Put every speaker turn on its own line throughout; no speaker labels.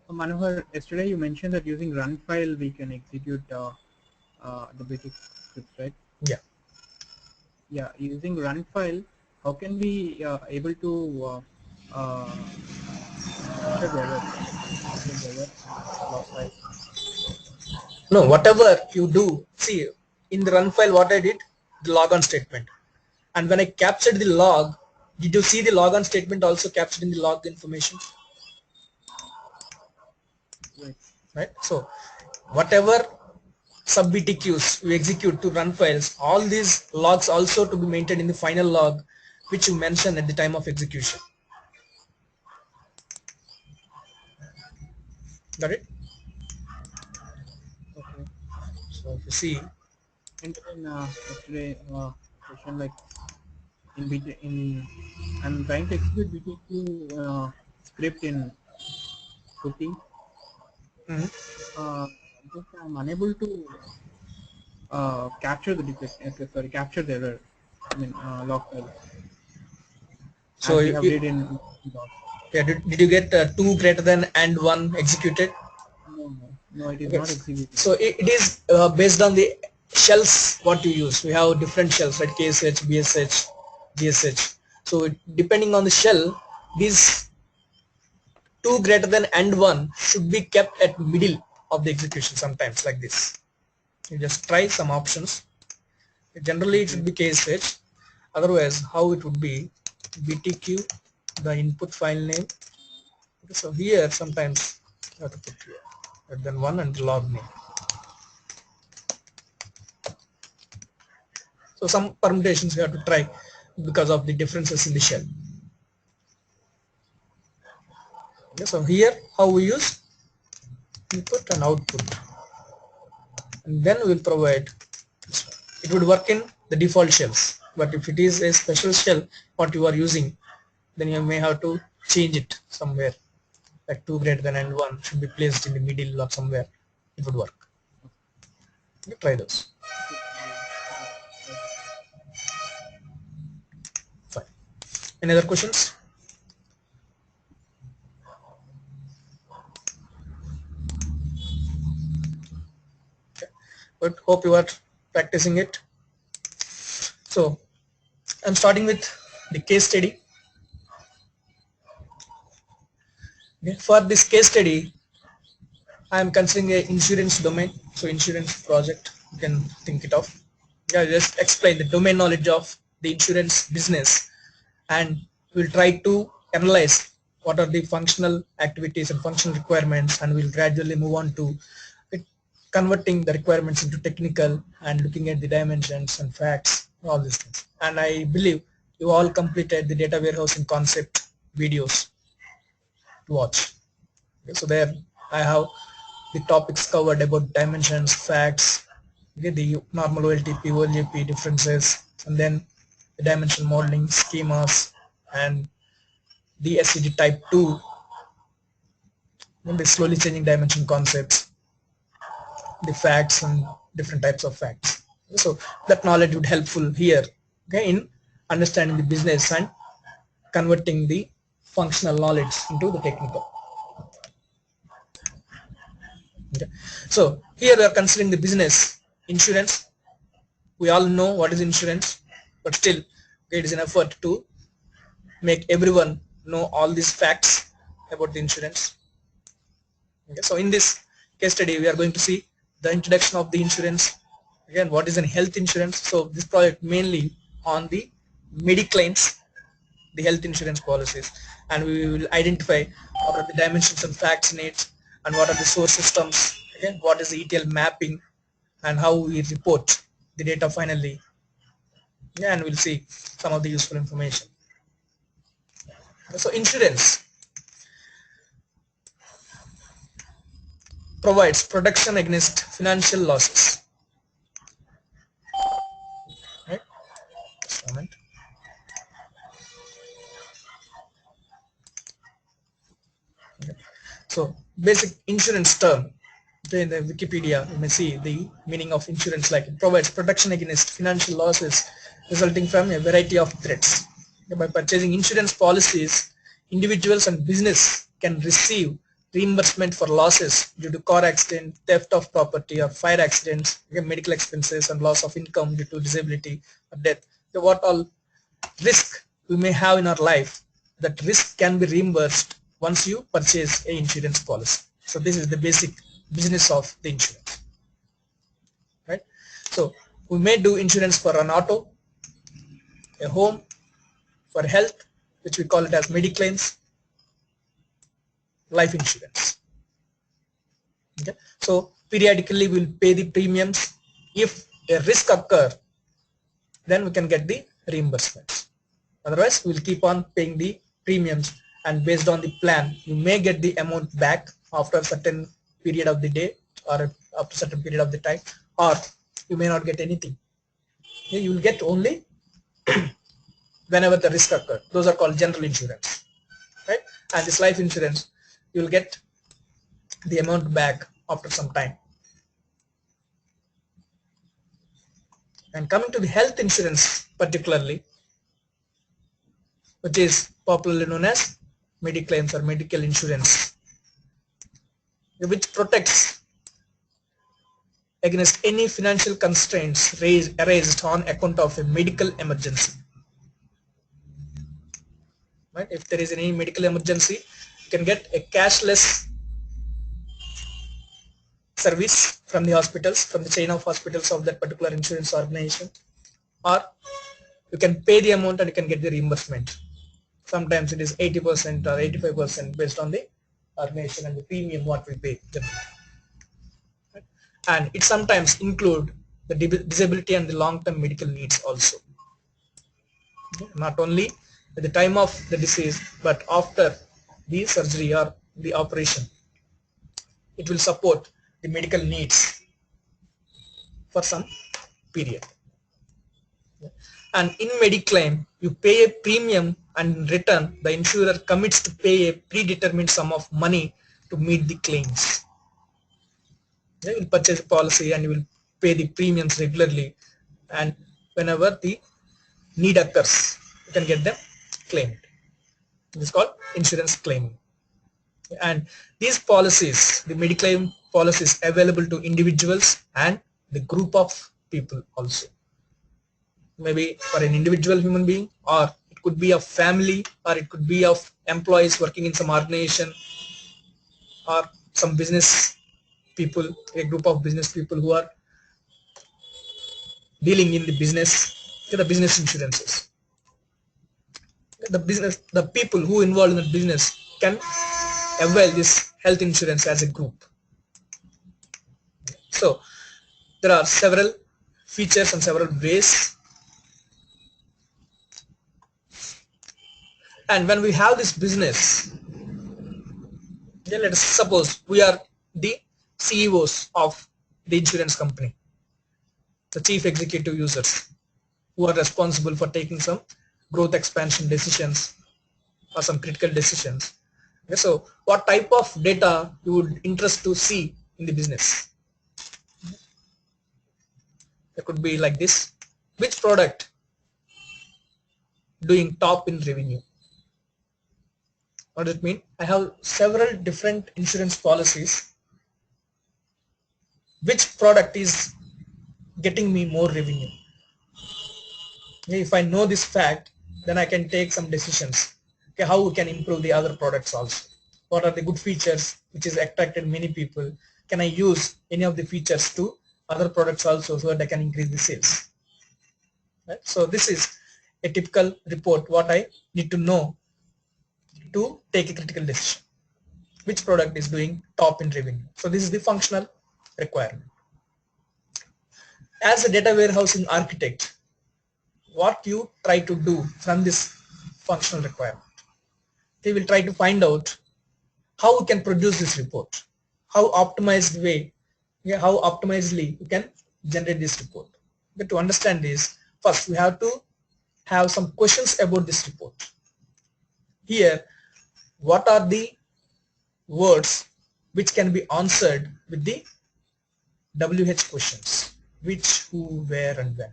Manohar, yesterday you mentioned that using run file we can execute the basic scripts, right?
Yeah.
Yeah, using run file, how can we able to capture the error, capture the error in log file?
No, whatever you do, see in the run file what I did, the logon statement. And when I captured the log, did you see the logon statement also captured in the log information?
Right.
Right? So whatever sub BTQs you execute to run files, all these logs also to be maintained in the final log which you mentioned at the time of execution. Got it?
Okay.
So if you see,
And then yesterday session, like in BT in I'm trying to execute BTQ script in Qt.
mhm.
Uh, just I'm unable to capture the defect. Okay, sorry, capture the error. I mean log file
So
as we have did in log.
yeah, did you get 2 greater than and 1 executed?
No, no, no, it is
Okay,
not executing.
so it is based on the shells what you use. We have different shells, right? KSH, BSH, GSH. So depending on the shell, these 2 greater than and 1 should be kept at middle of the execution sometimes like this. You just try some options. Generally it should
Okay.
be KSH. Otherwise how it would be BTQ, the input file name. Okay, so here sometimes you have to put here and then 1 and the log name. So some permutations you have to try because of the differences in the shell. Okay, so here how we use input and output, and then we will provide this one. It would work in the default shells, but if it is a special shell what you are using, then you may have to change it somewhere, like 2 greater than and 1 should be placed in the middle or somewhere. It would work. Okay, try those.
Okay. Okay.
Fine. Any other questions? Okay. But hope you are practicing it. So I'm starting with the case study. Okay. For this case study, I am considering a insurance domain. So insurance project, you can think it of. Yeah, just explain the domain knowledge of the insurance business, and we'll try to analyze what are the functional activities and functional requirements, and we'll gradually move on to converting the requirements into technical and looking at the dimensions and facts, all these things. And I believe you all completed the data warehousing concept videos to watch. Okay, so there I have the topics covered about dimensions, facts, okay, the normal OLTP, OLTP differences, and then the dimension modeling schemas, and the SCD type 2, and the slowly changing dimension concepts, the facts and different types of facts. So that knowledge would helpful here, okay, in understanding the business and converting the functional knowledge into the technical. Okay. So here we are considering the business insurance. We all know what is insurance, but still okay, it is an effort to make everyone know all these facts about the insurance. Okay. So in this case study we are going to see the introduction of the insurance. Again, what is an health insurance? So this project mainly on the mediclaims, the health insurance policies, and we will identify what are the dimensions and facts in it, and what are the source systems, okay, what is the ETL mapping, and how we report the data finally. Yeah, and we'll see some of the useful information. So insurance provides protection against financial losses, right? Just a moment. Okay. So basic insurance term, okay, in the Wikipedia you may see the meaning of insurance, like it provides protection against financial losses resulting from a variety of threats. Okay, by purchasing insurance policies, individuals and business can receive reimbursement for losses due to car accident, theft of property or fire accidents, medical expenses and loss of income due to disability or death. So what all risk we may have in our life, that risk can be reimbursed once you purchase a insurance policy. So this is the basic business of the insurance, right? So we may do insurance for an auto, a home, for health, which we call it as mediclaims, life insurance. Okay, so periodically we'll pay the premiums. If a risk occur, then we can get the reimbursements. Otherwise, we'll keep on paying the premiums, and based on the plan, you may get the amount back after a certain period of the day or after a certain period of the time, or you may not get anything. Okay, you will get only whenever the risk occurs. Those are called general insurance, right? And this life insurance, you will get the amount back after some time. And coming to the health insurance particularly, which is popularly known as mediclaims or medical insurance, which protects against any financial constraints raised on account of a medical emergency. Right? If there is any medical emergency, you can get a cashless service from the hospitals, from the chain of hospitals of that particular insurance organization, or you can pay the amount and you can get the reimbursement. Sometimes it is 80% or 85% based on the organization and the premium what we pay generally. Right? And it sometimes include the disability and the long-term medical needs also. Okay? Not only at the time of the disease, but after the surgery or the operation, it will support the medical needs for some period. And in mediclaim, you pay a premium, and in return the insurer commits to pay a predetermined sum of money to meet the claims. You will purchase a policy and you will pay the premiums regularly, and whenever the need occurs, you can get them claimed. This is called insurance claiming. And these policies, the mediclaim policies, available to individuals and the group of people also. Maybe for an individual human being, or it could be a family, or it could be of employees working in some organization, or some business people, a group of business people who are dealing in the business, the business insurances. The people who involved in the business can avail this health insurance as a group. So there are several features and several ways. And when we have this business, then let us suppose we are the CEOs of the insurance company, the chief executive users, who are responsible for taking some growth expansion decisions or some critical decisions. Okay, so what type of data you would interest to see in the business? It could be like this: which product doing top in revenue? What does it mean? I have several different insurance policies. Which product is getting me more revenue? If I know this fact, then I can take some decisions. Okay, how we can improve the other products also? What are the good features which is attracted many people? Can I use any of the features to other products also, so that I can increase the sales? Right? So this is a typical report what I need to know to take a critical decision. Which product is doing top in revenue? So this is the functional requirement. As a data warehousing architect, what you try to do from this functional requirement, they will try to find out how we can produce this report, how optimized way, how optimizedly you can generate this report. But to understand this, first we have to have some questions about this report. Here, what are the words which can be answered with the WH questions? Which, who, where, and when.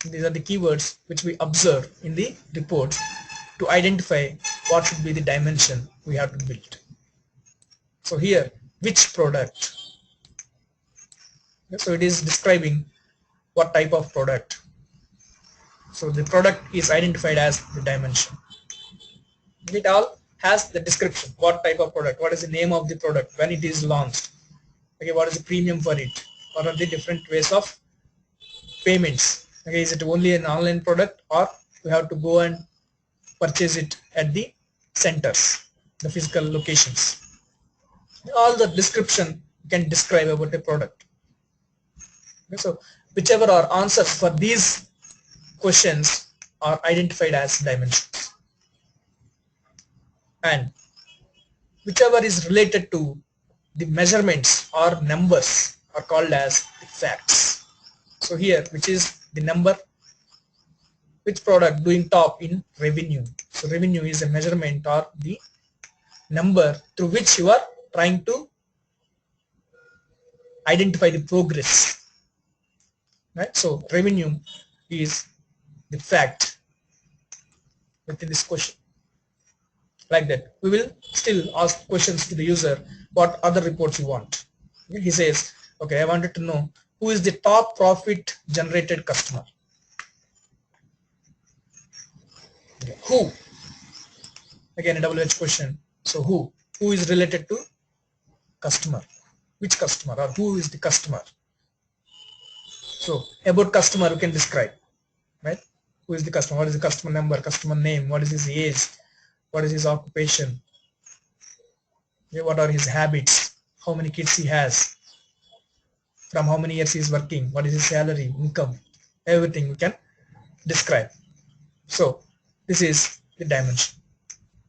These are the keywords which we observe in the report to identify what should be the dimension we have to build. So here, which product? So it is describing what type of product. So the product is identified as the dimension. It all has the description, what type of product, what is the name of the product, when it is launched, okay, what is the premium for it, what are the different ways of payments, okay, is it only an online product or you have to go and purchase it at the centers, the physical locations. All the description can describe about a product. Okay, so whichever are answers for these questions are identified as dimensions, and whichever is related to the measurements or numbers are called as the facts. So here, which is the number, which product doing top in revenue. So revenue is a measurement or the number through which you are trying to identify the progress, right? So revenue is the fact within this question. Like that, we will still ask questions to the user, what other reports you want. Okay, he says, okay, I wanted to know who is the top profit generated customer. Okay, who, again a WH question. So who is related to customer, which customer or who is the customer. So about customer we can describe, right? Who is the customer, what is the customer number, customer name, what is his age, what is his occupation, okay, what are his habits, how many kids he has, from how many years he is working, what is his salary, income, everything we can describe. So this is the dimension.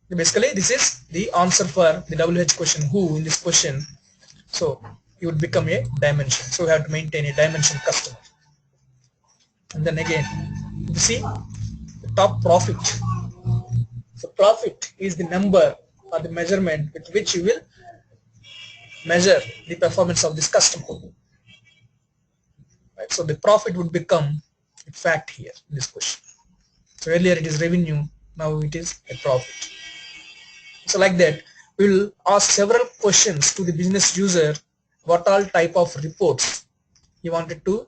Basically this is the answer for the WH question, who, in this question. So it would become a dimension. So we have to maintain a dimension customer. And then again, you see the top profit. So profit is the number or the measurement with which you will measure the performance of this customer. Right? So the profit would become a fact here in this question. So earlier it is revenue, now it is a profit. So like that, we will ask several questions to the business user, what all type of reports he wanted to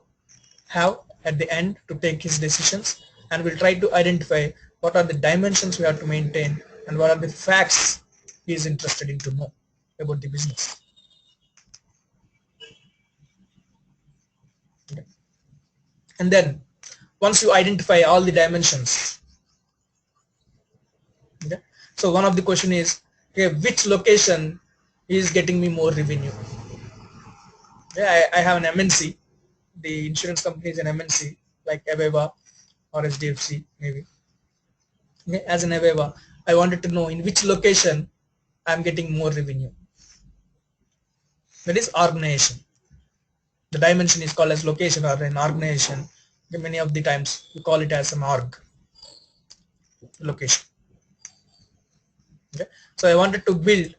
have at the end to take his decisions, and we'll try to identify what are the dimensions we have to maintain and what are the facts he is interested in to know about the business. Okay. And then once you identify all the dimensions, okay, so one of the question is, okay, which location is getting me more revenue? Yeah, I have an MNC, the insurance company is an MNC like Aveva or HDFC maybe. Okay, as an Aveva, I wanted to know in which location I am getting more revenue. That is organization. The dimension is called as location or an organization. Okay, many of the times we call it as an org, location. Okay, so I wanted to build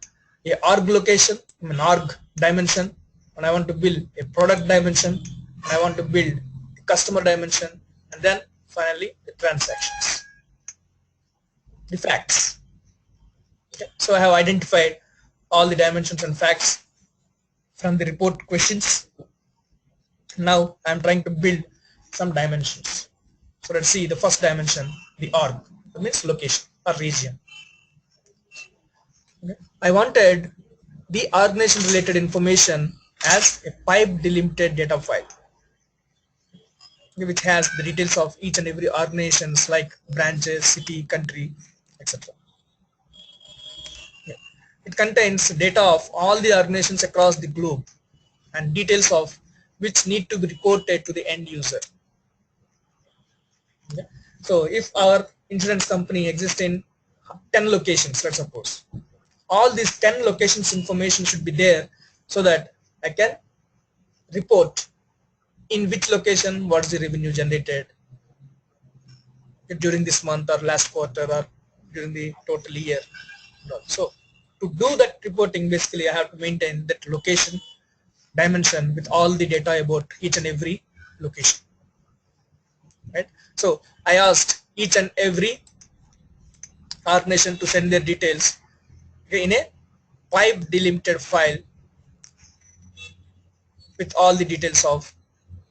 a org location, an org dimension, and I want to build a product dimension, and I want to build the customer dimension, and then finally the transactions, the facts. Okay, so I have identified all the dimensions and facts from the report questions. Now I am trying to build some dimensions. So let's see the first dimension, the org, that means location or region. Okay. I wanted the organization related information as a pipe delimited data file, which has the details of each and every organizations like branches, city, country, etc. It contains data of all the organizations across the globe and details of which need to be reported to the end user. Okay. So if our insurance company exists in 10 locations, let's suppose, all these 10 locations information should be there so that I can report in which location what is the revenue generated during this month or last quarter or during the total year. So to do that reporting, basically I have to maintain that location dimension with all the data about each and every location, right? So I asked each and every organization to send their details in a pipe delimited file with all the details of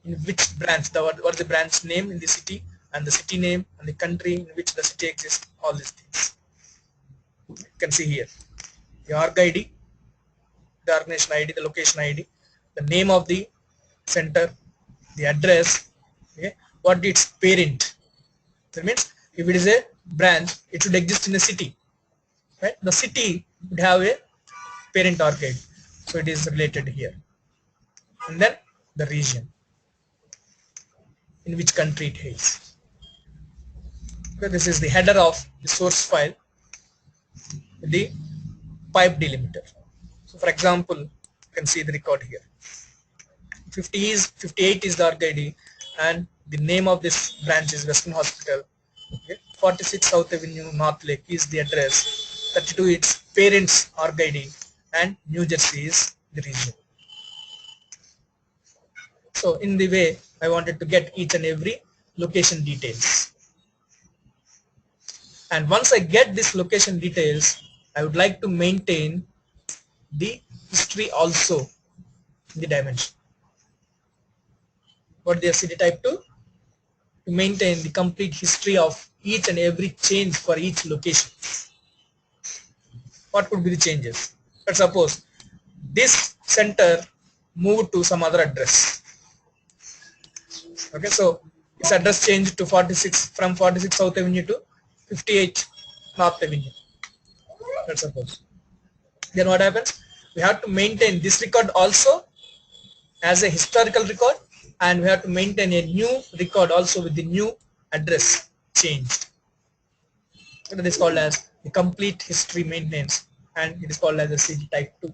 in which branch, what the branch name in the city, and the city name and the country in which the city exists, all these things. You can see here the org ID, the organization ID, the location ID, the name of the center, the address, okay, what its parent. That means if it is a branch, it should exist in a city, right? The city would have a parent org ID, so it is related here. And then the region, in which country it is. Okay, this is the header of the source file, the pipe delimiter. So for example, you can see the record here. 58 is the org ID, and the name of this branch is Western Hospital. Okay. 46 South Avenue, North Lake is the address. 32 its parents org ID, and New Jersey is the region. So in the way, I wanted to get each and every location details. And once I get this location details, I would like to maintain the history also in the dimension. What the SCD type 2? To maintain the complete history of each and every change for each location. What could be the changes? Let's suppose this center moved to some other address. Okay, so its address changed to 46 from 46 South Avenue to 58 North Avenue. Let's suppose. Then what happens? We have to maintain this record also as a historical record, and we have to maintain a new record also with the new address changed. It is called as the complete history maintenance, and it is called as SCD type 2.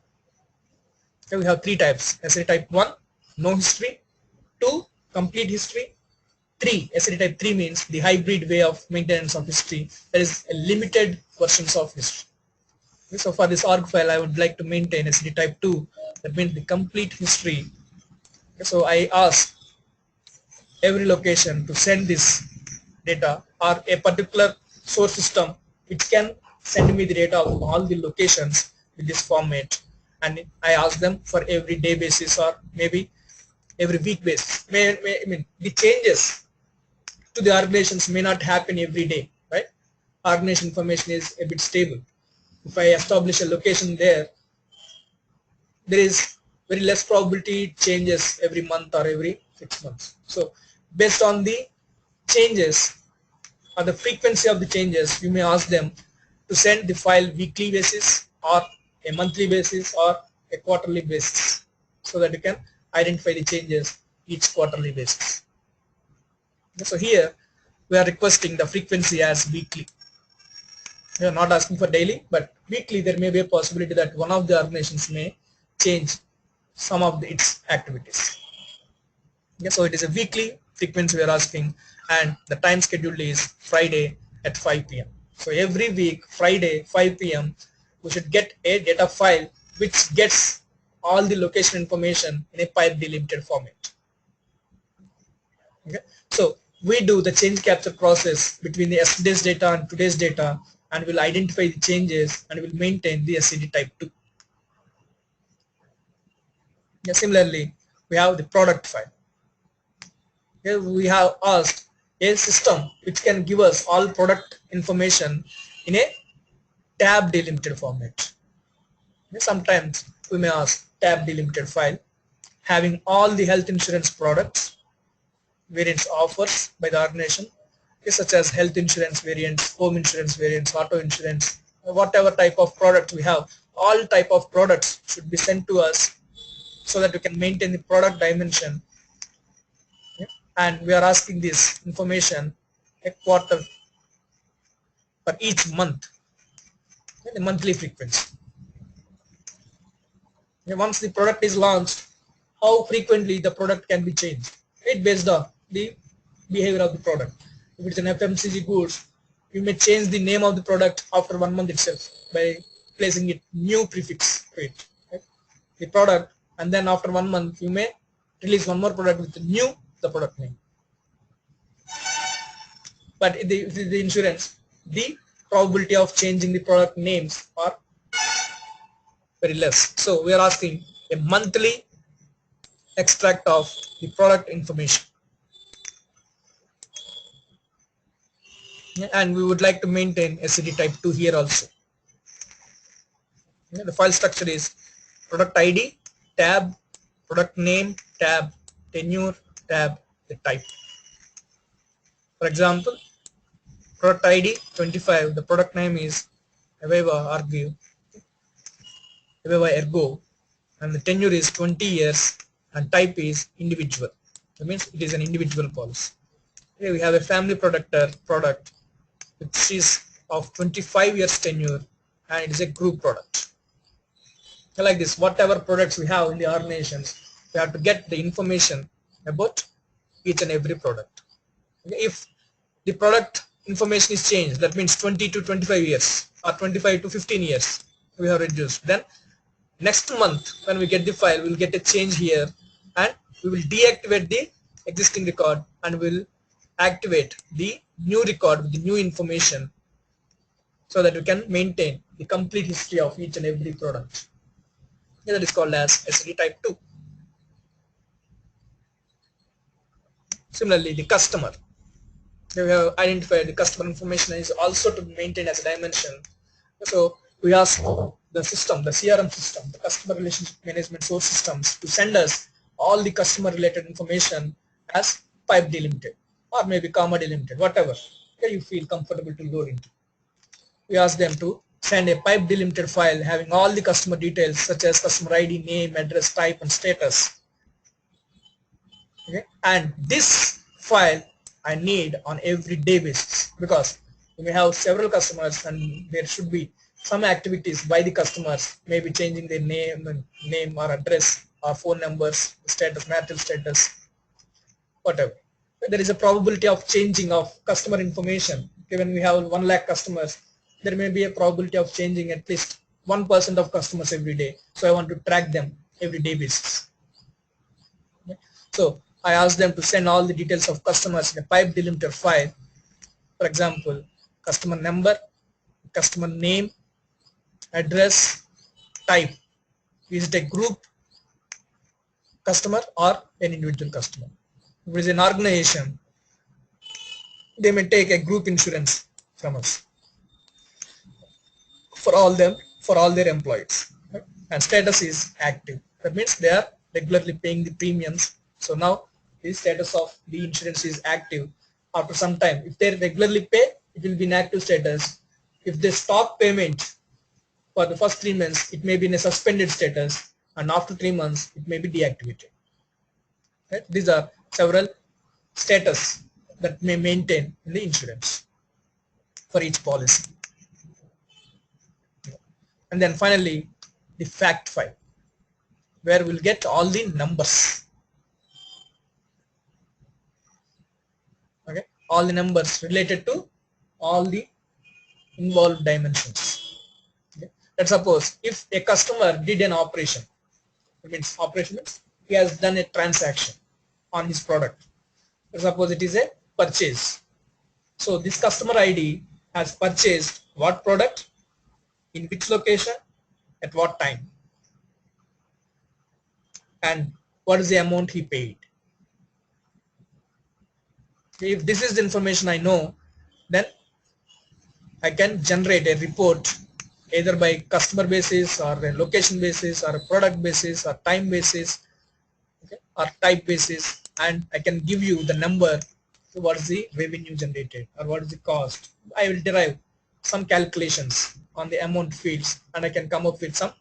Okay, we have three types: SCD type 1, no history; 2, complete history; 3, SCD type 3 means the hybrid way of maintenance of history. There is a limited versions of history. Okay, so for this org file, I would like to maintain SCD type 2. That means the complete history. Okay, so I ask every location to send this data, or a particular source system which can send me the data of all the locations with this format, and I ask them for every day basis or maybe every week basis. I mean the changes to the organizations may not happen every day, right? Organization information is a bit stable. If I establish a location there, there is very less probability it changes every month or every 6 months. So based on the changes or the frequency of the changes, you may ask them to send the file weekly basis or a monthly basis or a quarterly basis, so that you can identify the changes each quarterly basis. So here we are requesting the frequency as weekly. We are not asking for daily, but weekly there may be a possibility that one of the organizations may change some of its activities. Okay, so it is a weekly frequency we are asking, and the time schedule is Friday at 5 p.m. So every week, Friday, 5 p.m., we should get a data file which gets all the location information in a pipe delimited format. Okay, so we do the change capture process between the yesterday's data and today's data, and will identify the changes and will maintain the SCD type 2. Yeah, similarly, we have the product file. Here we have asked a system which can give us all product information in a tab delimited format. Sometimes we may ask tab delimited file having all the health insurance products, variants offers by the organization, such as health insurance variants, home insurance variants, auto insurance, whatever type of product we have, all type of products should be sent to us so that we can maintain the product dimension. And we are asking this information a quarter for each month, the monthly frequency. Once the product is launched, how frequently the product can be changed, right, based on the behavior of the product. If it's an FMCG goods, you may change the name of the product after 1 month itself by placing it new prefix to it, right? The product, and then after 1 month you may release one more product with the product name. But if the insurance, the probability of changing the product names are very less. So we are asking a monthly extract of the product information. And we would like to maintain SCD type 2 here also. The file structure is product ID, tab, product name, tab, tenure, tab, the type. For example, product ID 25, the product name is Aveva Ergo, and the tenure is 20 years, and type is individual. That means it is an individual policy. Here we have a family product which is of 25 years tenure, and it is a group product. So like this, whatever products we have in the organizations, we have to get the information about each and every product. Okay, if the product information is changed, that means 20 to 25 years or 25 to 15 years we have reduced, then next month when we get the file, we'll get a change here, and we will deactivate the existing record and will activate the new record with the new information, so that we can maintain the complete history of each and every product. That is called as SCD type 2. Similarly, the customer. We have identified the customer information is also to maintain as a dimension. So we ask the system, the CRM system, the customer relationship management source systems, to send us all the customer related information as pipe delimited or maybe comma delimited, whatever you feel comfortable to load into. We ask them to send a pipe delimited file having all the customer details such as customer ID, name, address, type, and status. Okay, and this file I need on every day basis, because we may have several customers and there should be some activities by the customers, maybe changing their name or address or phone numbers, status, marital status, whatever. There is a probability of changing of customer information. When we have 1 lakh customers, there may be a probability of changing at least 1% of customers every day. So I want to track them every day basis. Okay. So I ask them to send all the details of customers in a pipe delimiter file. For example, customer number, customer name, address, type. Is it a group customer or an individual customer? If it is an organization, they may take a group insurance from us for all their employees. Right? And status is active. That means they are regularly paying the premiums. So now the status of the insurance is active. After some time, if they regularly pay, it will be in active status. If they stop payment for the first 3 months, it may be in a suspended status, and after 3 months, it may be deactivated. Right? These are several status that may maintain in the insurance for each policy. And then finally, the fact file, where we'll get all the numbers. Okay, all the numbers related to all the involved dimensions. Okay. Let's suppose if a customer did an operation, it means operation means he has done a transaction on his product. Let's suppose it is a purchase. So this customer ID has purchased what product, in which location, at what time, and what is the amount he paid. If this is the information I know, then I can generate a report either by customer basis or a location basis or a product basis or time basis, okay, or type basis, and I can give you the number. So what is the revenue generated or what is the cost. I will derive some calculations on the amount fields, and I can come up with some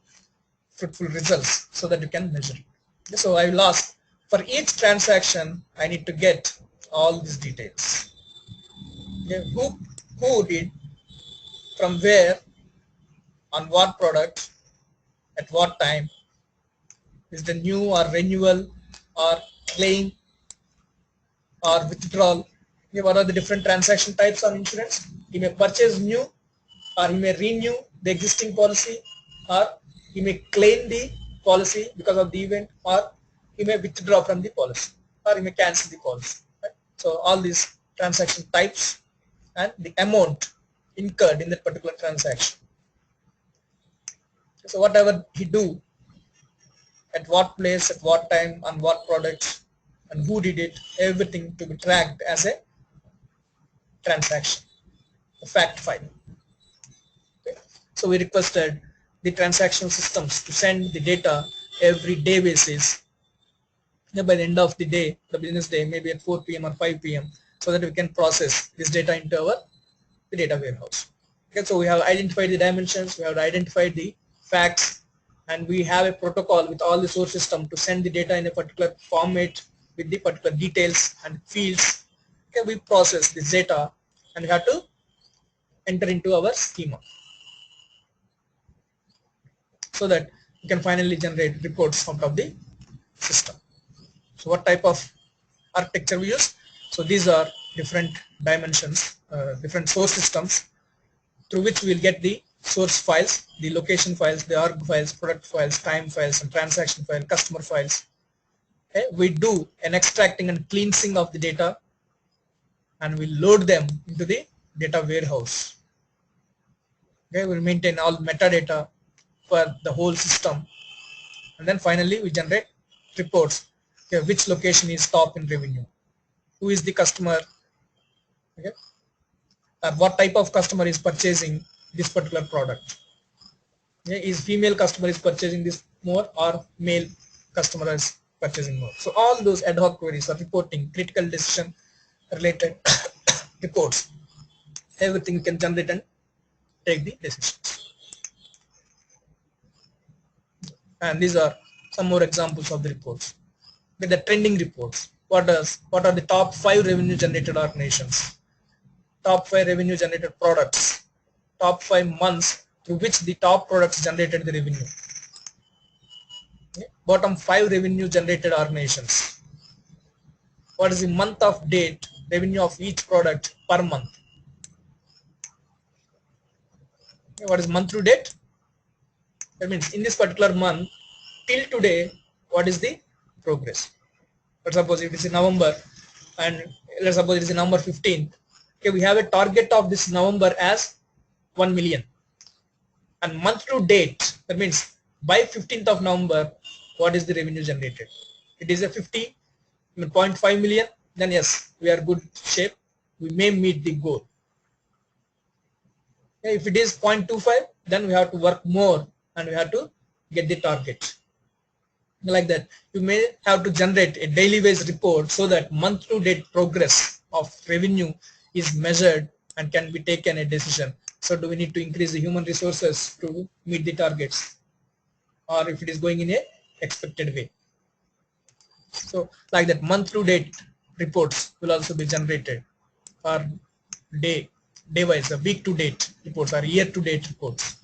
fruitful results so that you can measure it. So I will ask for each transaction, I need to get all these details. Okay. Who did, from where, on what product, at what time, is the new or renewal or claim or withdrawal. Okay, what are the different transaction types on insurance? He may purchase new, or he may renew the existing policy, or he may claim the policy because of the event, or he may withdraw from the policy, or he may cancel the policy. Right? So all these transaction types and the amount incurred in that particular transaction. So whatever he do, at what place, at what time, on what products, and who did it, everything to be tracked as a transaction, a fact file. Okay. So we requested the transaction systems to send the data every day basis. By the end of the day, the business day, maybe at 4 p.m. or 5 p.m., so that we can process this data into our the data warehouse. Okay, so we have identified the dimensions, we have identified the facts, and we have a protocol with all the source system to send the data in a particular format with the particular details and fields. Okay, we process this data and we have to enter into our schema so that we can finally generate reports out of the system. So what type of architecture we use? So these are different dimensions, different source systems through which we'll get the source files, the location files, the org files, product files, time files, and transaction file, customer files. Okay, we do an extracting and cleansing of the data, and we load them into the data warehouse. Okay, we'll maintain all metadata for the whole system, and then finally we generate reports. Okay, which location is top in revenue? Who is the customer? Okay, what type of customer is purchasing this particular product? Okay, is female customer is purchasing this more or male customer is purchasing more? So all those ad hoc queries are reporting critical decision related reports. Everything you can generate and take the decisions. And these are some more examples of the reports. With the trending reports, what are the top 5 revenue generated organizations, top 5 revenue generated products, top 5 months through which the top products generated the revenue, okay. Bottom 5 revenue generated organizations, what is the month of date revenue of each product per month, okay. What is month to date? That means in this particular month till today, what is the progress? Let's suppose if it is in November, and let's suppose it is in November 15th. Okay, we have a target of this November as 1 million, and month to date, that means by 15th of November, what is the revenue generated? It is a 50.5 million, then yes, we are good shape, we may meet the goal. Okay, if it is 0.25, then we have to work more and we have to get the target. Like that, you may have to generate a daily based report so that month to date progress of revenue is measured and can be taken a decision. So do we need to increase the human resources to meet the targets, or if it is going in a expected way? So like that, month to date reports will also be generated, or day wise, the week to date reports or year to date reports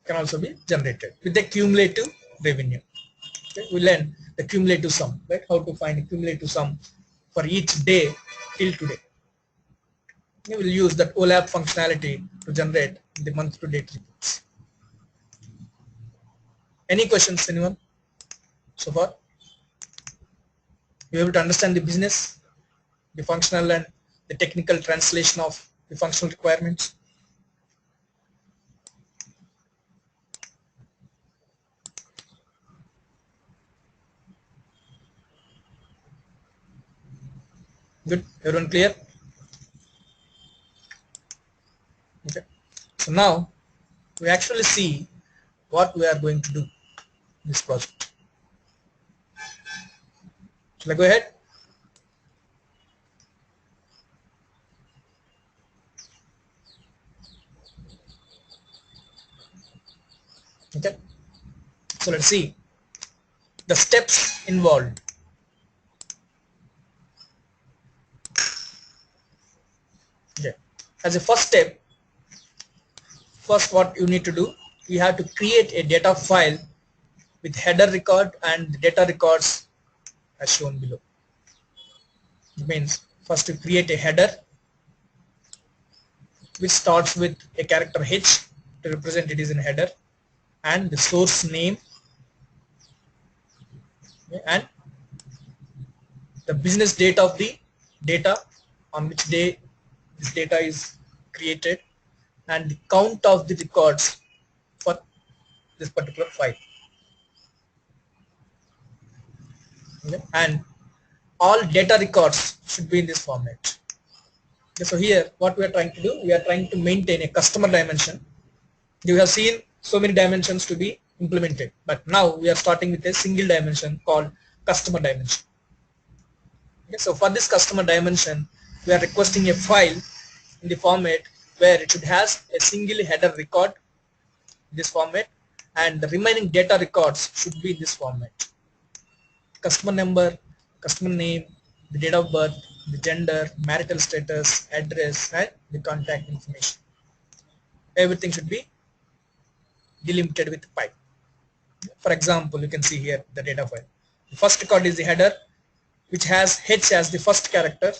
can also be generated with the cumulative revenue. Okay, we learn the cumulative sum, right? How to find a cumulative sum for each day till today. We will use that OLAP functionality to generate the month to date reports. Any questions, anyone so far? You able to understand the business, the functional and the technical translation of the functional requirements? Good, everyone clear? Okay, so now we actually see what we are going to do in this project. Shall I go ahead? Okay, so let's see the steps involved. Okay, as a first step, first what you need to do, you have to create a data file with header record and the data records as shown below. It means first you create a header which starts with a character H to represent it is in header, and the source name, okay, and the business date of the data, on which day this data is created, and the count of the records for this particular file. Okay? And all data records should be in this format. Okay, so here what we are trying to do, we are trying to maintain a customer dimension. You have seen so many dimensions to be implemented, but now we are starting with a single dimension called customer dimension. Okay, so for this customer dimension, we are requesting a file in the format where it should has a single header record in this format, and the remaining data records should be in this format. Customer number, customer name, the date of birth, the gender, marital status, address, and the contact information. Everything should be delimited with pipe. For example, you can see here the data file. The first record is the header, which has H as the first character,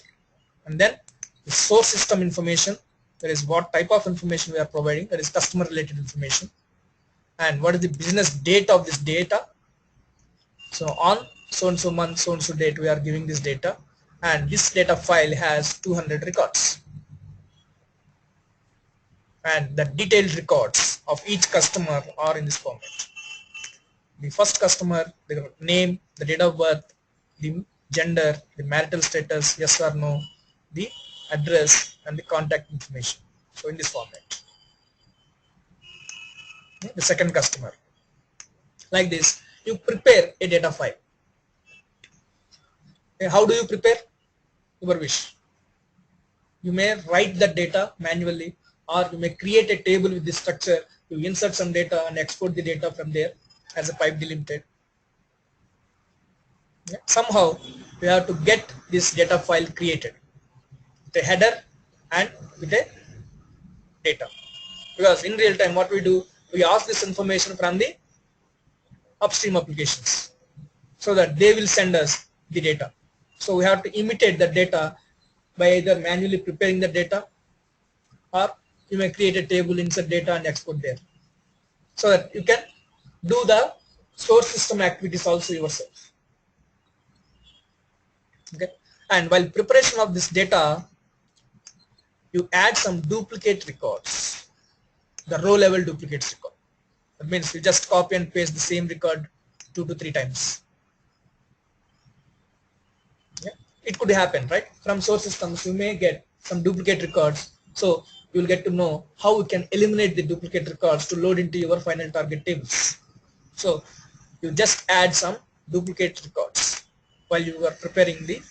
and then the source system information, that is what type of information we are providing, that is customer related information, and what is the business date of this data. So on so and so month, so and so date, we are giving this data, and this data file has 200 records, and the detailed records of each customer are in this format. The first customer, the name, the date of birth, the gender, the marital status, yes or no, the address, and the contact information. So in this format. The second customer. Like this, you prepare a data file. How do you prepare? Your wish. You may write the data manually, or you may create a table with this structure. You insert some data and export the data from there as a pipe delimited. Somehow we have to get this data file created with a header and with a data, because in real time what we do, we ask this information from the upstream applications so that they will send us the data. So we have to imitate the data by either manually preparing the data, or you may create a table, insert data and export there, so that you can do the source system activities also yourself. Okay. And while preparation of this data, you add some duplicate records, the row level duplicates record. That means you just copy and paste the same record 2 to 3 times. Yeah. It could happen, right? From source systems, you may get some duplicate records. So you will get to know how you can eliminate the duplicate records to load into your final target tables. So you just add some duplicate records while you are preparing the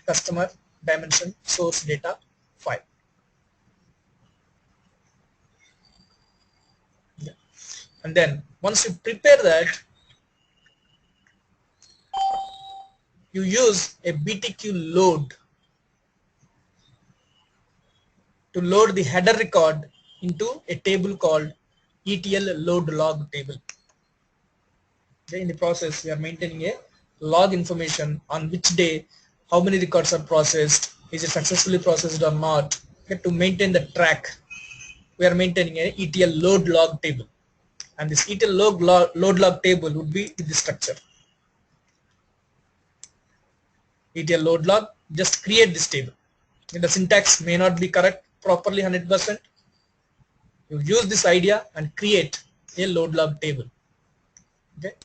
customer dimension source data file. Yeah. And then once you prepare that, you use a BTQ load to load the header record into a table called ETL load log table. Okay. In the process, we are maintaining a log information on which day, how many records are processed, is it successfully processed or not. Okay. To maintain the track, we are maintaining a ETL load log table, and this ETL load log table would be in the structure. ETL load log, just create this table. The syntax may not be correct properly 100%. You use this idea and create a load log table. Okay.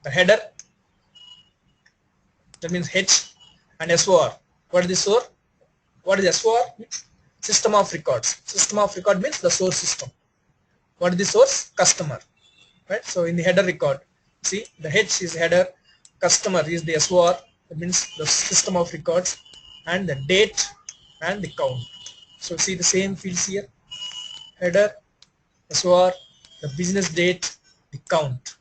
The header, that means H, and SOR. What is the SOR? What is SOR? System of records. System of record means the source system. What is the source? Customer. Right. So in the header record, see the H is header, customer is the SOR. That means the system of records, and the date and the count. So see the same fields here: header, SOR, the business date, the count.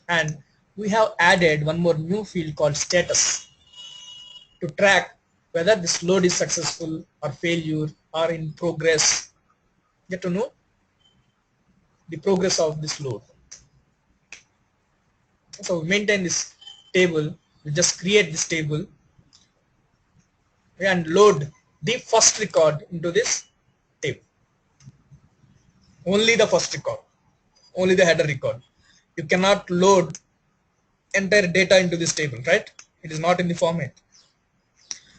And we have added one more new field called status to track whether this load is successful or failure or in progress. Get to know the progress of this load. So we maintain this table. We just create this table and load the first record into this table. Only the first record, only the header record. You cannot load entire data into this table, right? It is not in the format.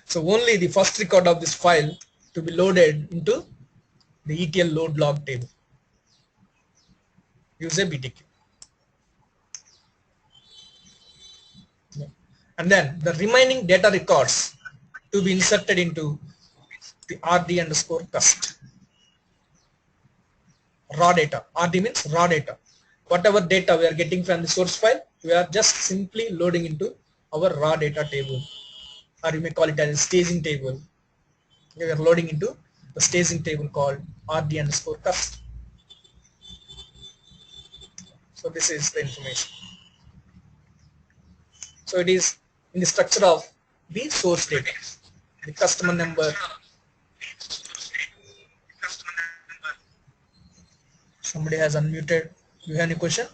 So only the first record of this file to be loaded into the ETL load log table. Use a BTQ. and then the remaining data records to be inserted into the RD underscore cust. Raw data. RD means raw data. Whatever data we are getting from the source file, we are just simply loading into our raw data table, or you may call it as a staging table. We are loading into the staging table called RD underscore cust. So this is the information. So it is in the structure of the source data, the customer number. Somebody has unmuted. Do you have any question?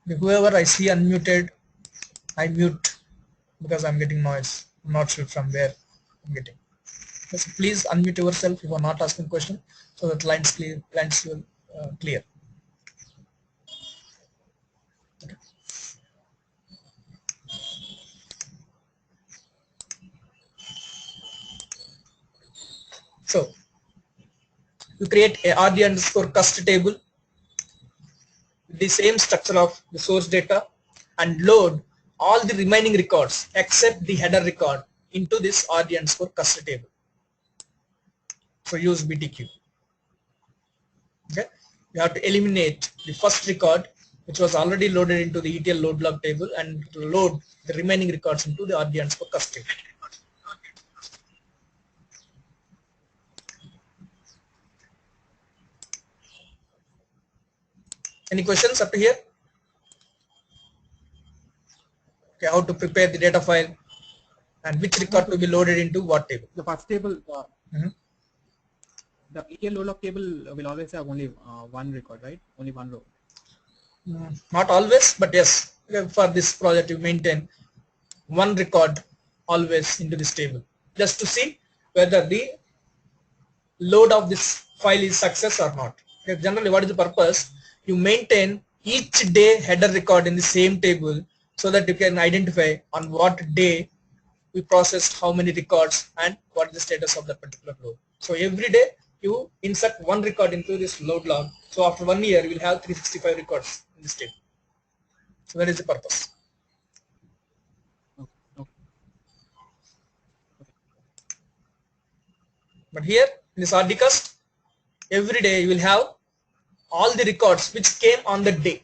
Whoever I see unmuted, I mute because I'm getting noise. I'm not sure from where I'm getting. So please unmute yourself if you are not asking question, so that lines clear, lines will clear. Okay. So you create a RD underscore cust table with the same structure of the source data and load all the remaining records except the header record into this RD underscore cust table. So use BTQ. Okay, you have to eliminate the first record which was already loaded into the ETL load log table and load the remaining records into the RD underscore cust table. Any questions up to here? Okay, how to prepare the data file and which record to be loaded into what table?
The first table, the ETL load log table will always have only one record, right? Only one row.
Not always, but yes, for this project you maintain one record always into this table just to see whether the load of this file is success or not. Okay, generally what is the purpose? You maintain each day header record in the same table so that you can identify on what day we processed how many records and what is the status of that particular load. So every day you insert one record into this load log. So after 1 year you will have 365 records in this table. So that is the purpose.
Okay. Okay.
But here in this RD cust, every day you will have all the records which came on the day.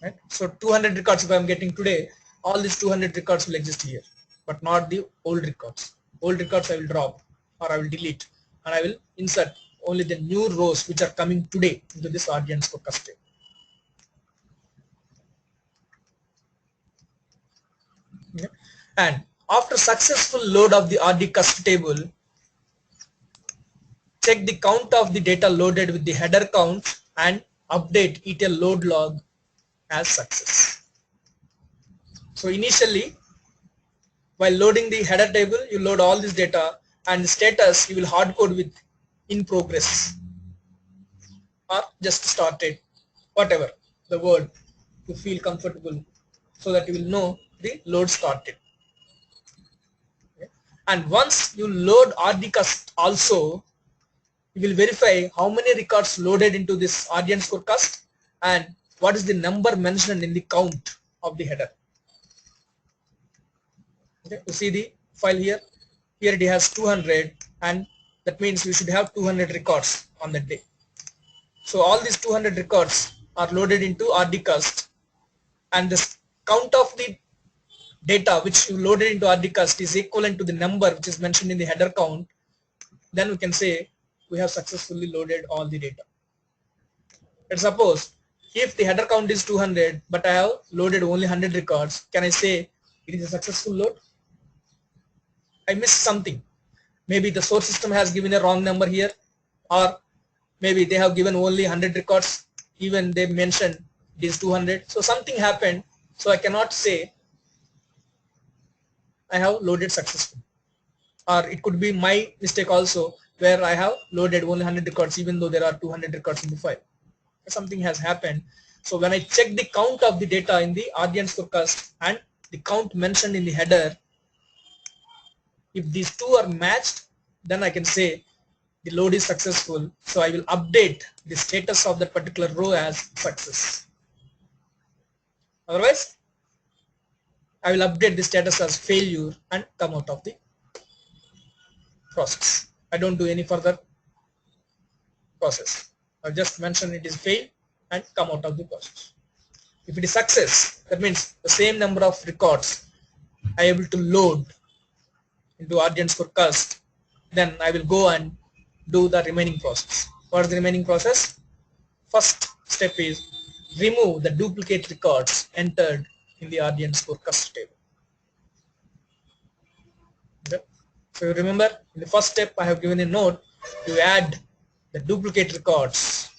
Right? So 200 records if I am getting today, all these 200 records will exist here, but not the old records. Old records I will drop or I will delete, and I will insert only the new rows which are coming today into this RD underscore cust table. Okay. And after successful load of the RD cust table, check the count of the data loaded with the header count and update ETL load log as success. So initially, while loading the header table, you load all this data, and the status you will hard code with in progress or just started, whatever the word you feel comfortable, so that you will know the load started. Okay. And once you load RD cust also, you will verify how many records loaded into this RD underscore cust and what is the number mentioned in the count of the header. Okay, you see the file here. Here it has 200, and that means you should have 200 records on that day. So all these 200 records are loaded into RD cust, and the count of the data which you loaded into RD cust is equivalent to the number which is mentioned in the header count. Then we can say we have successfully loaded all the data. Let's suppose if the header count is 200 but I have loaded only 100 records, can I say it is a successful load? I missed something. Maybe the source system has given a wrong number here, or maybe they have given only 100 records, even they mentioned it is 200. So something happened, so I cannot say I have loaded successfully. Or it could be my mistake also, where I have loaded only 100 records even though there are 200 records in the file. Something has happened. So when I check the count of the data in the RD underscore cust and the count mentioned in the header, If these two are matched, then I can say the load is successful. So I will update the status of that particular row as success. Otherwise, I will update the status as failure and come out of the process. I don't do any further process. I just mention it is fail and come out of the process. If it is success, that means the same number of records I am able to load into audience for cust, then I will go and do the remaining process. What is the remaining process? First step is remove the duplicate records entered in the audience for cust table. Okay. So you remember in the first step I have given a note to add the duplicate records,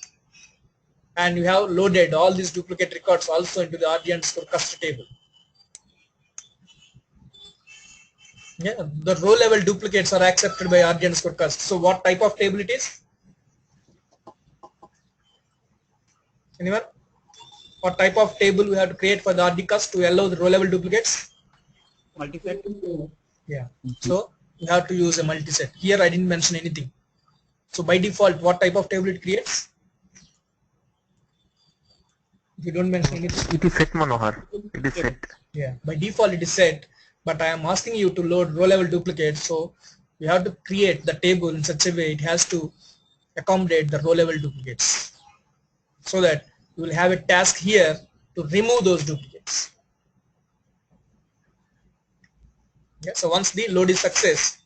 and you have loaded all these duplicate records also into the audience for cust table. Yeah, the row level duplicates are accepted by audience for cust. So what type of table it is? Anyone? What type of table we have to create for the RD cust to allow the row level duplicates?
Multiset.
Yeah. So you have to use a multiset. Here I didn't mention anything. So by default, what type of table it creates? If you don't mention anything.
It is set, Manohar. It is set.
Yeah. By default it is set, but I am asking you to load row level duplicates. So you have to create the table in such a way it has to accommodate the row level duplicates, so that you will have a task here to remove those duplicates. Yeah, so once the load is success,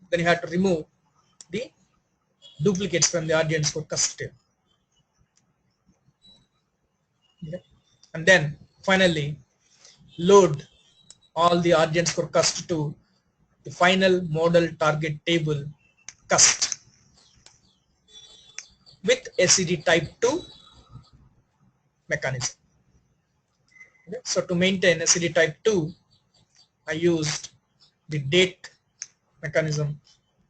then you have to remove the duplicates from the audience for cust table. Yeah. And then finally load all the audience for cust to the final model target table cust with SCD type 2 mechanism. Okay. So to maintain SCD type 2, I used the date mechanism,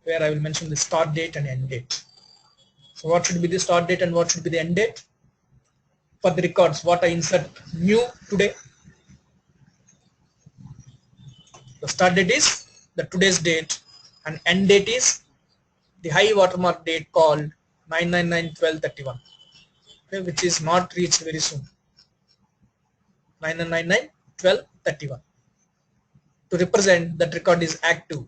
where I will mention the start date and end date. So what should be the start date and what should be the end date? For the records, what I insert new today, the start date is the today's date and end date is the high watermark date called 999-12-31, okay, which is not reached very soon. 999-12-31 to represent that record is active.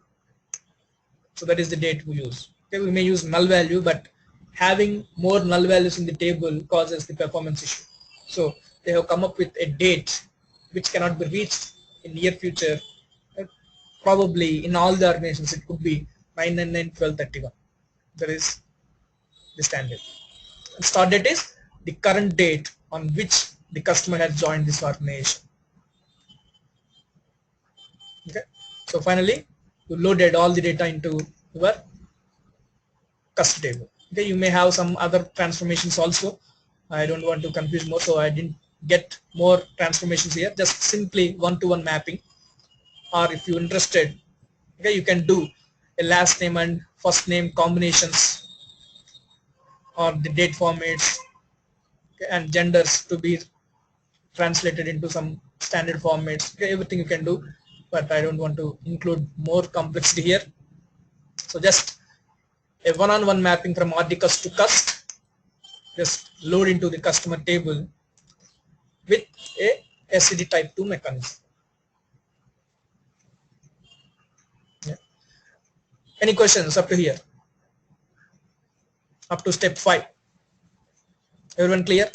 So that is the date we use. Okay, we may use null value, but having more null values in the table causes the performance issue. So they have come up with a date which cannot be reached in near future. Probably in all the organizations it could be 999-12-31. That is the standard. And start date is the current date on which the customer has joined this organization. Okay. So finally you loaded all the data into your cust table. Okay, you may have some other transformations also. I don't want to confuse more, so I didn't get more transformations here. Just simply one-to-one mapping. Or if you're interested, okay, you can do a last name and first name combinations, or the date formats, okay, and genders to be translated into some standard formats. Okay, everything you can do, but I don't want to include more complexity here. So just a one-on-one mapping from RD cust to cust, just load into the customer table with a SCD type 2 mechanism. Yeah. Any questions up to here? Up to step 5? Everyone clear?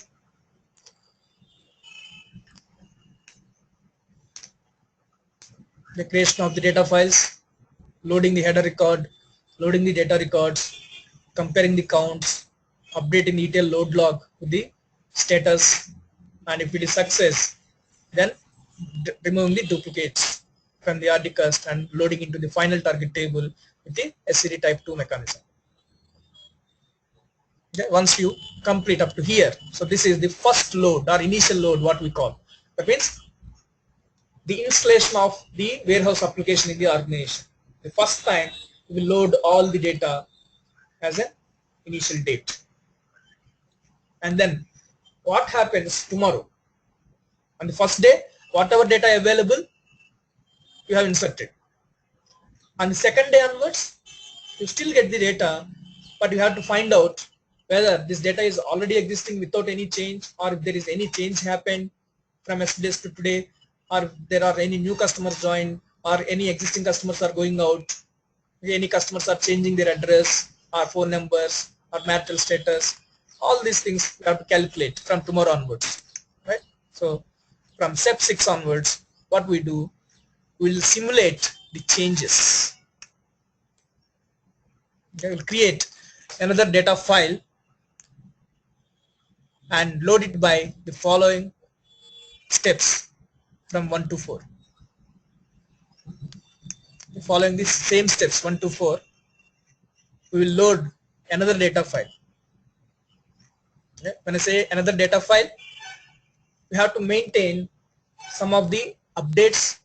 The creation of the data files, loading the header record, loading the data records, comparing the counts, updating detailed load log with the status, and if it is success, then removing the duplicates from the RD cust and loading into the final target table with the SCD type 2 mechanism. Okay, once you complete up to here, so this is the first load or initial load, what we call. That means the installation of the warehouse application in the organization. The first time we will load all the data as an initial date. And then what happens tomorrow? On the first day, whatever data available, you have inserted. On the second day onwards, you still get the data, but you have to find out whether this data is already existing without any change, or if there is any change happened from yesterday to today, or if there are any new customers joined, or any existing customers are going out, any customers are changing their address or phone numbers or marital status. All these things we have to calculate from tomorrow onwards, right? So from step 6 onwards, what we do, we will simulate the changes. Okay, we'll create another data file and load it by the following steps from 1 to 4. Following these same steps 1 to 4, we will load another data file. Okay. When I say another data file, we have to maintain some of the updates,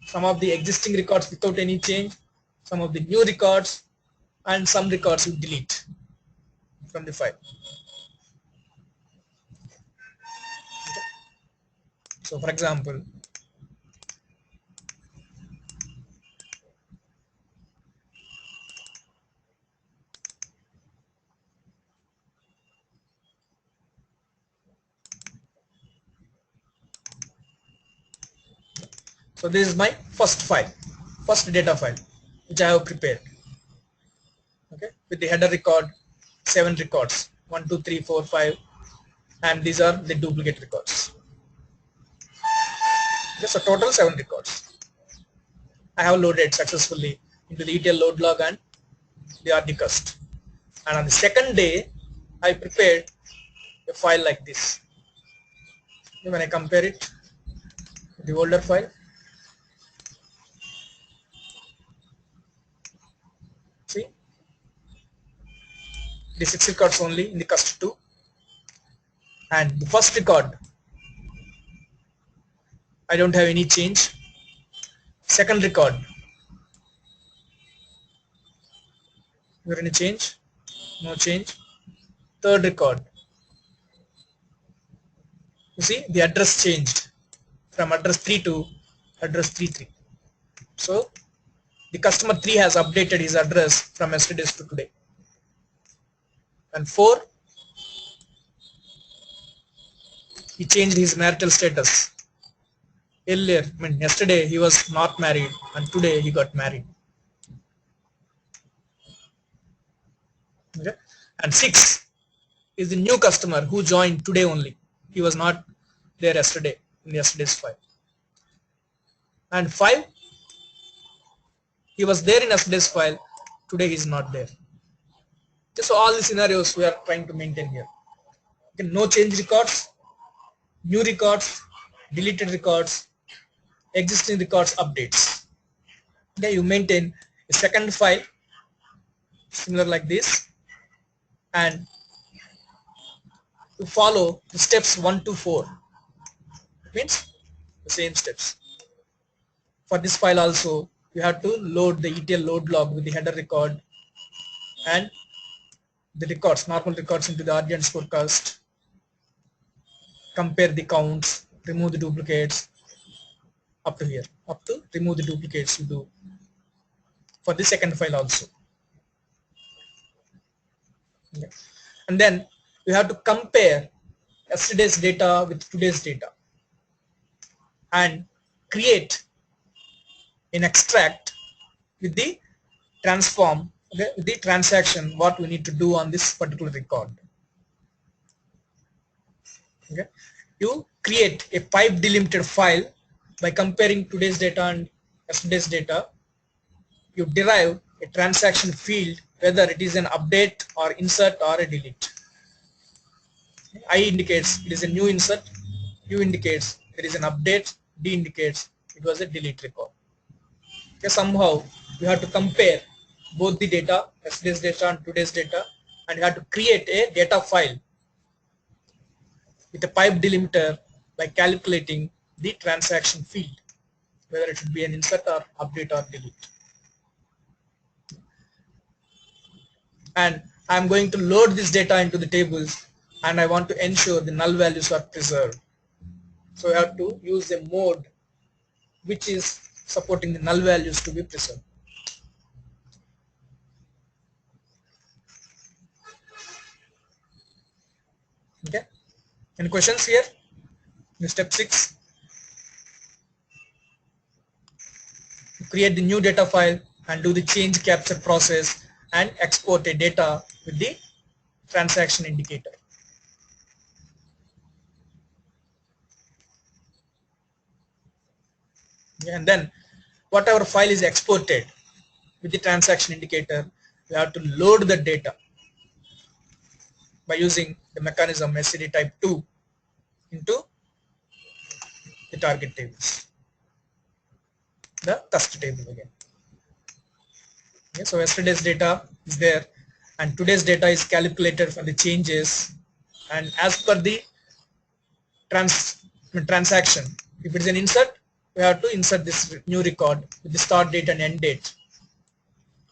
some of the existing records without any change, some of the new records, and some records we delete from the file. So for example, so this is my first file, first data file which I have prepared. Okay, with the header record, 7 records, 1, 2, 3, 4, 5, and these are the duplicate records. Just a total 7 records. I have loaded successfully into the ETL load log and they are decast. And on the second day, I prepared a file like this. When I compare it with the older file, see, the 6 records only in the cast 2, and the first record I don't have any change. Second record, is there any change? No change. Third record, you see the address changed from address 3 to address 33. So the customer 3 has updated his address from yesterday to today. And 4, he changed his marital status. Earlier, yesterday he was not married and today he got married. Okay. And 6 is the new customer who joined today only. He was not there yesterday in yesterday's file. And 5, he was there in yesterday's file, today he is not there. So all the scenarios we are trying to maintain here. Okay, no change records, new records, deleted records, existing records, updates. Okay, you maintain a second file similar like this, and you follow the steps 1 to 4. Means the same steps. For this file also, you have to load the ETL load log with the header record and the records, normal records into the RG and scorecast, compare the counts, remove the duplicates, up to here, up to remove the duplicates you do for the second file also. Okay. And then you have to compare yesterday's data with today's data and create an extract with the transform, okay, with the transaction what we need to do on this particular record. Okay. You create a pipe delimited file by comparing today's data and yesterday's data. You derive a transaction field, whether it is an update or insert or a delete. I indicates it is a new insert, U indicates it is an update, D indicates it was a delete record. Okay, somehow you have to compare both the data, yesterday's data and today's data, and you have to create a data file with a pipe delimiter by calculating the transaction field, whether it should be an insert or update or delete. And I'm going to load this data into the tables, and I want to ensure the null values are preserved. So I have to use a mode which is supporting the null values to be preserved. Any questions here? In step 6, create the new data file and do the change capture process and export a data with the transaction indicator. And then whatever file is exported with the transaction indicator, we have to load the data by using the mechanism SCD type 2 into the target tables, the cust table again. Okay, so yesterday's data is there and today's data is calculated for the changes, and as per the transaction, if it is an insert, we have to insert this new record with the start date and end date.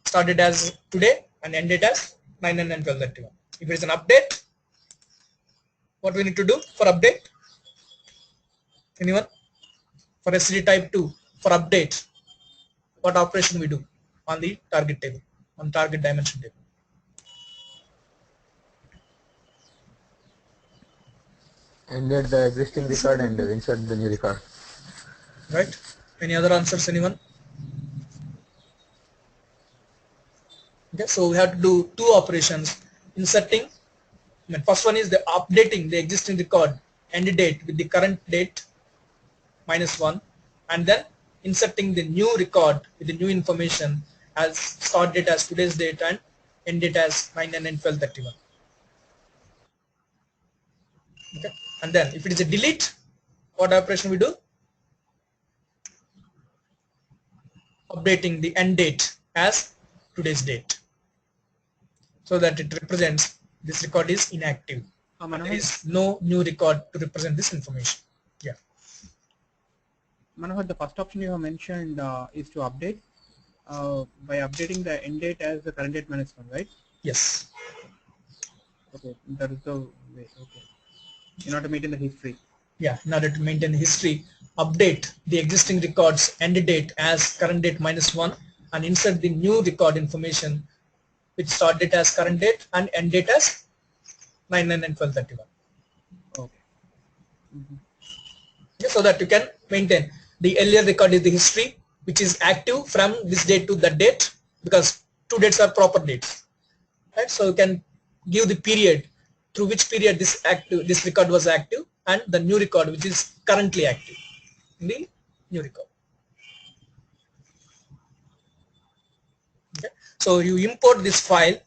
Started as today and ended as 9/9/12/31. If it is an update, what we need to do for update? Anyone? For SCD type 2, for update, what operation we do on the target table, on target dimension table?
Ended the existing record and insert the new record.
Right? Any other answers, anyone? Okay, so we have to do two operations. Inserting, first one is the updating the existing record end date with the current date -1, and then inserting the new record with the new information as start date as today's date and end date as 9/9/12/31. Okay, and then if it is a delete, what operation we do? Updating the end date as today's date, so that it represents this record is inactive. There is no new record to represent this information. Yeah.
Manohar, the first option you have mentioned is to update by updating the end date as the current date -1, right?
Yes.
Okay, that is the way. Okay, in order to maintain the history.
Yeah, in order to maintain the history, update the existing records end date as current date -1 and insert the new record information with start date as current date and end date as 9/9/12/31.
Okay.
Yeah, so that you can maintain the earlier record is the history which is active from this date to that date, because two dates are proper dates, right? So you can give the period through which period this record was active, and the new record which is currently active in the new record. Okay. So you import this file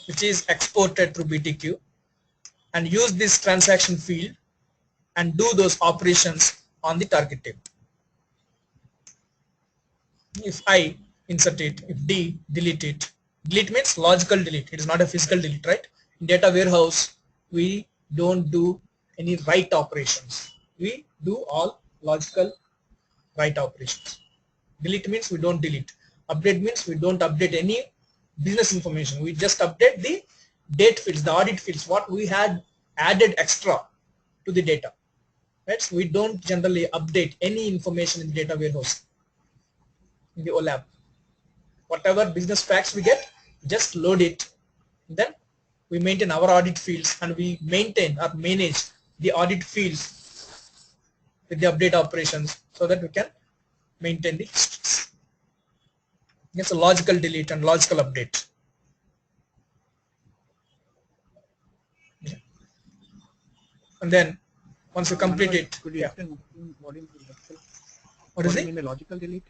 which is exported through BTQ and use this transaction field and do those operations on the target table. If I insert it, if D, delete it. Delete means logical delete. It is not a physical delete, right? In data warehouse, we don't do any write operations. We do all logical write operations. Delete means we don't delete. Update means we don't update any business information. We just update the date fields, the audit fields, what we had added extra to the data. Right? So we don't generally update any information in the data warehouse, in the OLAP. Whatever business facts we get, just load it. Then we maintain our audit fields and we maintain or manage the audit fields with the update operations so that we can maintain the histories. It's a logical delete and logical update. Yeah. And then once you complete it,
could you explain what is
what is
you
it?
mean the logical delete?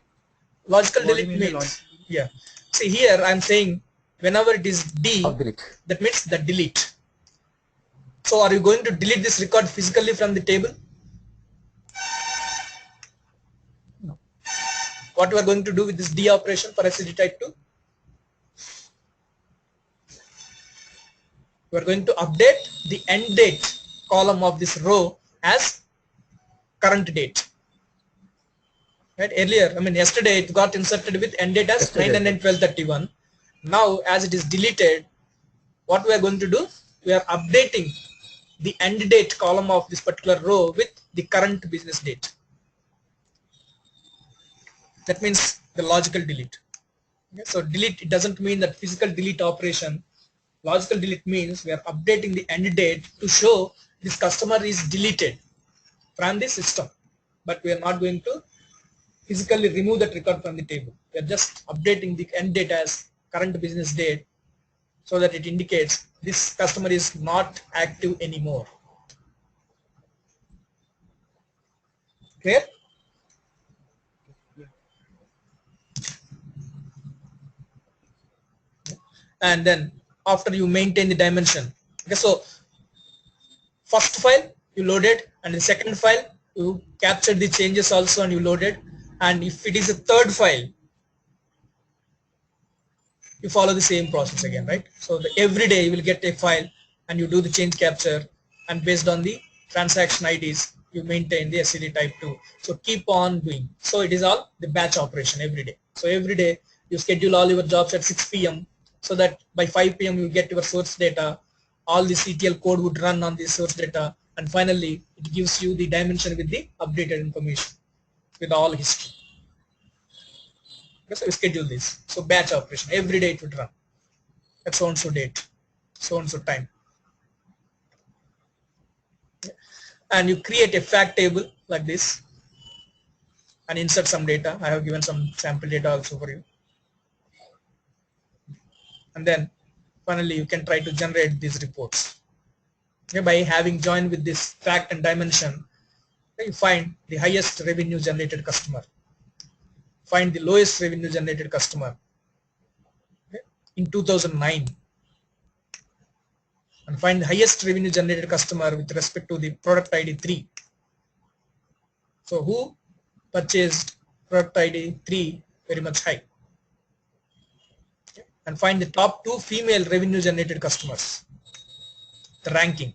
Logical
What do you
delete
mean by
means, yeah. See here I'm saying whenever it is D,
Delete.
that means the delete. So are you going to delete this record physically from the table? No. What we are going to do with this D operation for SCD type 2? We are going to update the end date column of this row as current date. Right? Earlier, yesterday it got inserted with end date as 9/9/12/31. Now as it is deleted, what we are going to do? We are updating the end date column of this particular row with the current business date. That means the logical delete. Okay? So delete, it doesn't mean that physical delete operation. Logical delete means we are updating the end date to show this customer is deleted from the system, but we are not going to physically remove that record from the table. We are just updating the end date as current business date so that it indicates this customer is not active anymore. Clear?
Yeah.
And then after you maintain the dimension, okay, so first file you loaded, and the second file you captured the changes also and you loaded, and if it is a third file you follow the same process again, right? So every day you will get a file and you do the change capture, and based on the transaction IDs you maintain the SCD type 2. So keep on doing. So it is all the batch operation every day. So every day you schedule all your jobs at 6 p.m. so that by 5 p.m. you get your source data, all the CTL code would run on the source data, and finally it gives you the dimension with the updated information with all history. Okay, so we schedule this. So batch operation every day it would run at so and so date, so and so time, and you create a fact table like this and insert some data. I have given some sample data also for you, and then finally you can try to generate these reports. Okay, by having joined with this fact and dimension, okay, you find the highest revenue generated customer, find the lowest revenue generated customer, okay, in 2009, and find the highest revenue generated customer with respect to the product ID 3. So who purchased product ID 3 very much high, and find the top 2 female revenue generated customers, the ranking.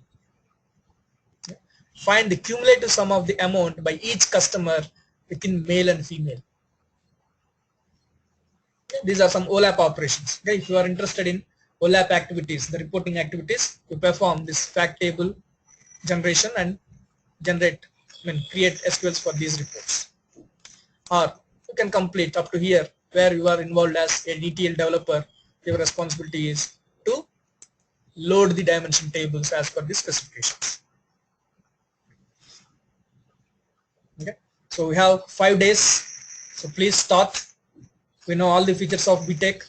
Find the cumulative sum of the amount by each customer within male and female. These are some OLAP operations. Okay, if you are interested in OLAP activities, the reporting activities, you perform this fact table generation and create SQLs for these reports. Or you can complete up to here, where you are involved as a ETL developer. Your responsibility is to load the dimension tables as per the specifications. Okay, so we have 5 days. So please start. We know all the features of BTech.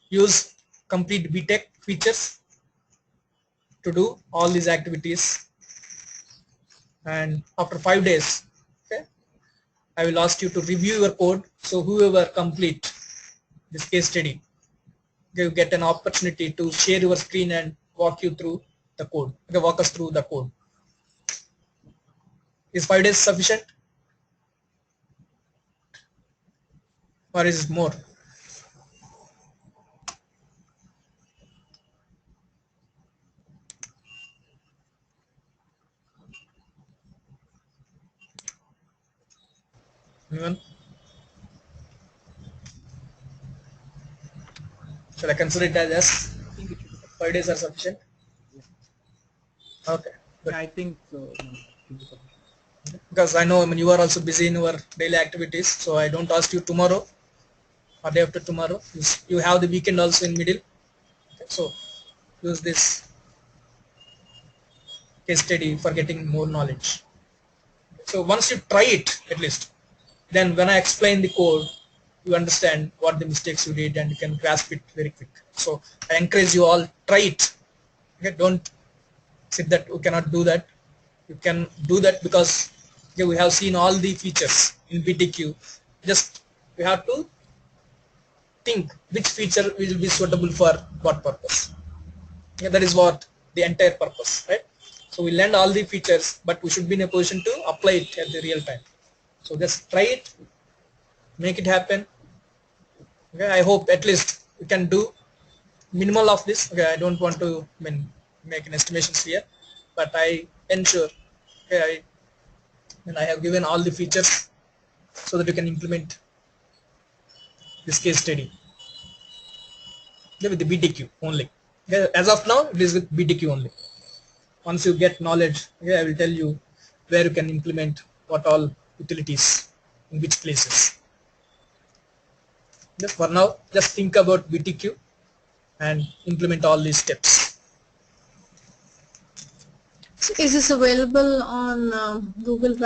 Use complete BTech features to do all these activities. And after 5 days, okay, I will ask you to review your code. So whoever complete this case study, you get an opportunity to share your screen and walk you through the code. Okay, walk us through the code. Is 5 days sufficient, or is it more? Anyone? Shall I consider it as yes?
I think it should be sufficient.
5 days are sufficient?
Yeah.
Okay, good.
Yeah, I think so. It should be sufficient.
Because I know, you are also busy in your daily activities, so I don't ask you tomorrow or day after tomorrow. You have the weekend also in middle. Okay, so use this case study for getting more knowledge. So once you try it at least, then when I explain the code, you understand what the mistakes you did and you can grasp it very quick. So I encourage you all, try it. Okay, don't sit that you cannot do that. You can do that because, okay, we have seen all the features in BTQ. Just we have to think which feature will be suitable for what purpose. Yeah, that is what the entire purpose, right? So we learn all the features, but we should be in a position to apply it at the real time. So just try it, make it happen. Okay, I hope at least you can do minimal of this. Okay, I don't want to make an estimations here, but I ensure, okay, I have given all the features so that you can implement this case study, okay, with the BTQ only. Okay, as of now, it is with BTQ only. Once you get knowledge, okay, I will tell you where you can implement what all utilities in which places. Just for now, just think about BTQ and implement all these steps.
Is this available on Google Drive?